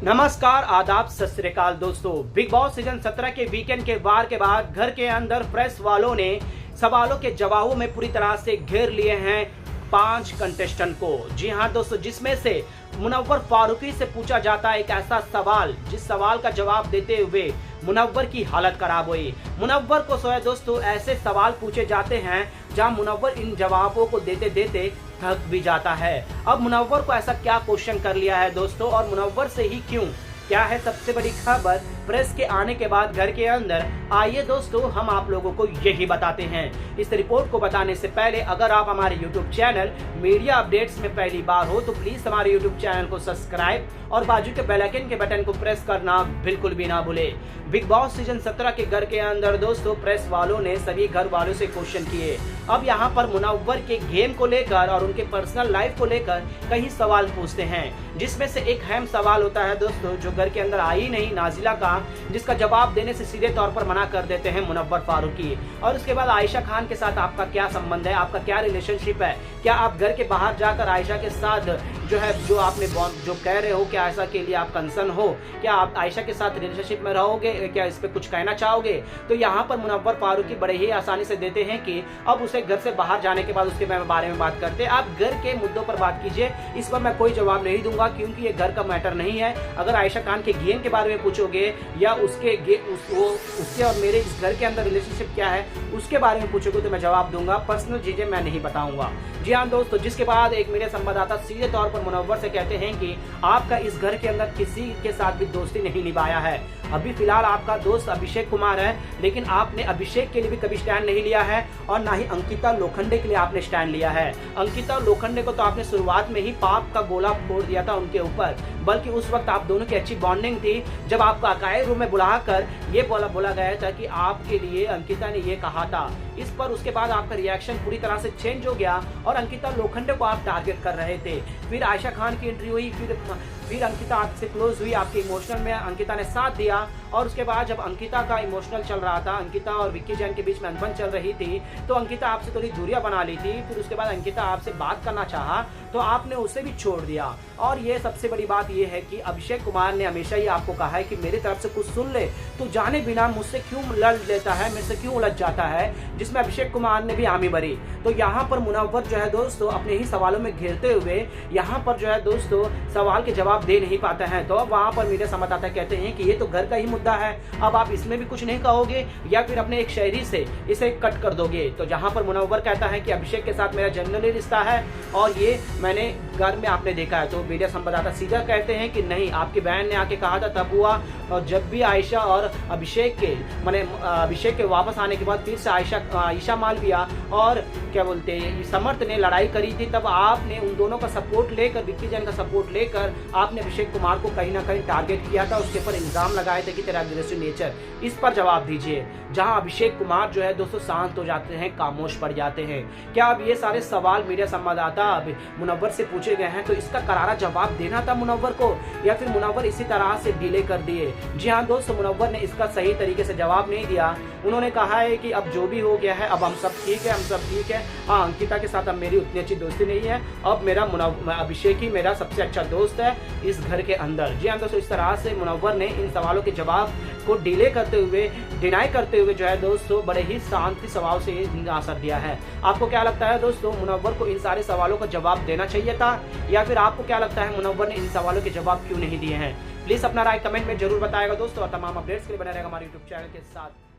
नमस्कार, आदाब, सत श्री अकाल दोस्तों। बिग बॉस सीजन 17 के वीकेंड के वार के बाद घर के अंदर प्रेस वालों ने सवालों के जवाबों में पूरी तरह से घेर लिए हैं 5 कंटेस्टेंट को। जी हां दोस्तों, जिसमें से मुनव्वर फारूकी से पूछा जाता है एक ऐसा सवाल जिस सवाल का जवाब देते हुए मुनव्वर की हालत खराब हुई। मुनव्वर को दोस्तों ऐसे सवाल पूछे जाते हैं जहां मुनव्वर इन जवाबों को देते देते थक भी जाता है। अब मुनव्वर को ऐसा क्या क्वेश्चन कर लिया है दोस्तों, और मुनव्वर से ही क्यों, क्या है सबसे बड़ी खबर प्रेस के आने के बाद घर के अंदर। आइए दोस्तों, हम आप लोगों को यही बताते हैं। इस रिपोर्ट को बताने से पहले अगर आप हमारे YouTube चैनल मीडिया अपडेट्स में पहली बार हो तो प्लीज हमारे YouTube चैनल को सब्सक्राइब और बाजू के बेल आइकन के बटन को प्रेस करना बिल्कुल भी ना भूले। बिग बॉस सीजन 17 के घर के अंदर दोस्तों प्रेस वालों ने सभी घर वालों से क्वेश्चन किए। अब यहाँ पर मुनव्वर के गेम को लेकर और उनके पर्सनल लाइफ को लेकर कई सवाल पूछते हैं, जिसमें से एक अहम सवाल होता है दोस्तों जो घर के अंदर आई नहीं, नाजिला का, जिसका जवाब देने से सीधे तौर पर मना कर देते हैं मुनव्वर फारूकी। और उसके बाद आयशा खान के साथ आपका क्या संबंध है, आपका क्या रिलेशनशिप है, क्या आप घर के बाहर जाकर आयशा के साथ जो आपने जो कह रहे हो, क्या ऐसा के लिए आप कंसर्न हो, क्या आप आयशा के साथ रिलेशनशिप में रहोगे, क्या इस पे कुछ कहना चाहोगे। तो यहाँ पर मुनव्वर फारूकी बड़े ही आसानी से देते हैं कि अब उसे घर से बाहर जाने के बाद उसके बारे में बात करते हैं, आप घर के मुद्दों पर बात कीजिए, इस पर मैं कोई जवाब नहीं दूंगा क्योंकि ये घर का मैटर नहीं है। अगर आयशा खान के गेम के बारे में पूछोगे या उसके और मेरे इस घर के अंदर रिलेशनशिप क्या है उसके बारे में पूछोगे तो मैं जवाब दूंगा, पर्सनल चीजें मैं नहीं बताऊंगा। जी हाँ दोस्तों, जिसके बाद एक मीडिया संवाददाता सीधे तौर पर मुनव्वर से कहते हैं कि आपका इस घर के अंदर किसी के साथ भी दोस्ती नहीं निभाया है। अभी फिलहाल आपका दोस्त अभिषेक कुमार है, लेकिन आपने अभिषेक के लिए भी कभी स्टैंड नहीं लिया है और ना ही अंकिता लोखंडे के लिए आपने स्टैंड लिया है। अंकिता लोखंडे को तो आपने शुरुआत में ही पाप का गोला फोड़ दिया था उनके ऊपर, बल्कि उस वक्त आप दोनों की अच्छी बॉन्डिंग थी जब आपको अकाई रूम में बुलाकर ये बोला गया था कि आपके लिए अंकिता ने ये कहा था। इस पर उसके बाद आपका रिएक्शन पूरी तरह से चेंज हो गया और अंकिता लोखंडे को आप टारगेट कर रहे थे। फिर आयशा खान की एंट्री हुई, फिर अंकिता आपसे क्लोज हुई, आपके इमोशनल में अंकिता ने साथ दिया। और उसके बाद जब अंकिता का इमोशनल चल रहा था, अंकिता और विक्की जैन के बीच में अनबन चल रही थी, तो अंकिता आपसे थोड़ी दूरियां बना ली थी। फिर उसके बाद अंकिता आपसे बात करना चाहा तो आपने उसे भी छोड़ दिया। और ये सबसे बड़ी बात ये है कि अभिषेक कुमार ने हमेशा ही आपको कहा है कि मेरी तरफ से कुछ सुन ले, तो जाने बिना मुझसे क्यों लड़ लेता है, मेरे से क्यों उलझ जाता है, जिसमें अभिषेक कुमार ने भी हामी भरी। तो यहाँ पर मुनव्वर जो है दोस्तों अपने ही सवालों में घेरते हुए यहाँ पर जो है दोस्तों सवाल के जवाब दे नहीं पाते हैं। तो अब वहाँ पर मीडिया संवाददाता कहते हैं कि ये तो घर का ही मुद्दा है, अब आप इसमें भी कुछ नहीं कहोगे या फिर अपने एक शहरी से इसे कट कर दोगे। तो जहाँ पर मुनव्वर कहता है कि अभिषेक के साथ मेरा जनरली रिश्ता है और ये मैंने घर में आपने देखा है, तो मीडिया संवाददाता सीधा कहते हैं कि नहीं, आपकी बहन ने आके कहा था तब हुआ, और जब भी आयशा और अभिषेक के वापस आने के बाद फिर से आयशा मालविया और क्या बोलते हैं समर्थ ने लड़ाई करी थी, तब आपने उन दोनों का सपोर्ट लेकर, विक्की जैन का सपोर्ट लेकर आपने अभिषेक कुमार को कहीं ना कहीं टारगेट किया था, उसके ऊपर इल्जाम लगाए थे कि तेरा अग्रेसिव नेचर। इस पर जवाब दीजिए। जहां अभिषेक कुमार जो है दोस्तों शांत हो जाते हैं, खामोश पड़ जाते हैं। क्या अब ये सारे सवाल मीडिया संवाददाता मुनव्वर से पूछे गए हैं तो इसका करारा जवाब देना था मुनव्वर को, या फिर मुनव्वर इसी तरह से डिले कर दिए। जी हाँ दोस्तों, मुनव्वर ने इसका सही तरीके से जवाब नहीं दिया। उन्होंने कहा है कि अब जो भी हो गया है, अब हम सब ठीक है, हम सब ठीक है। हाँ, अंकिता के साथ अब मेरी उतनी अच्छी दोस्ती नहीं है, अब मेरा अभिषेक ही मेरा सबसे अच्छा दोस्त है इस घर के अंदर। जी हाँ दोस्तों, इस तरह से मुनव्वर ने इन सवालों के जवाब को डिनाई करते हुए जो है दोस्तों बड़े ही शांति स्वभाव से आंसर दिया है। आपको क्या लगता है दोस्तों, मुनव्वर को इन सारे सवालों का जवाब देना चाहिए था, या फिर आपको क्या लगता है मुनव्वर ने इन सवालों के जवाब क्यों नहीं दिए हैं? प्लीज अपना राय कमेंट में जरूर बताएगा दोस्तों, और तमाम अपडेट्स के लिए बने रहेगा हमारे यूट्यूब चैनल के साथ।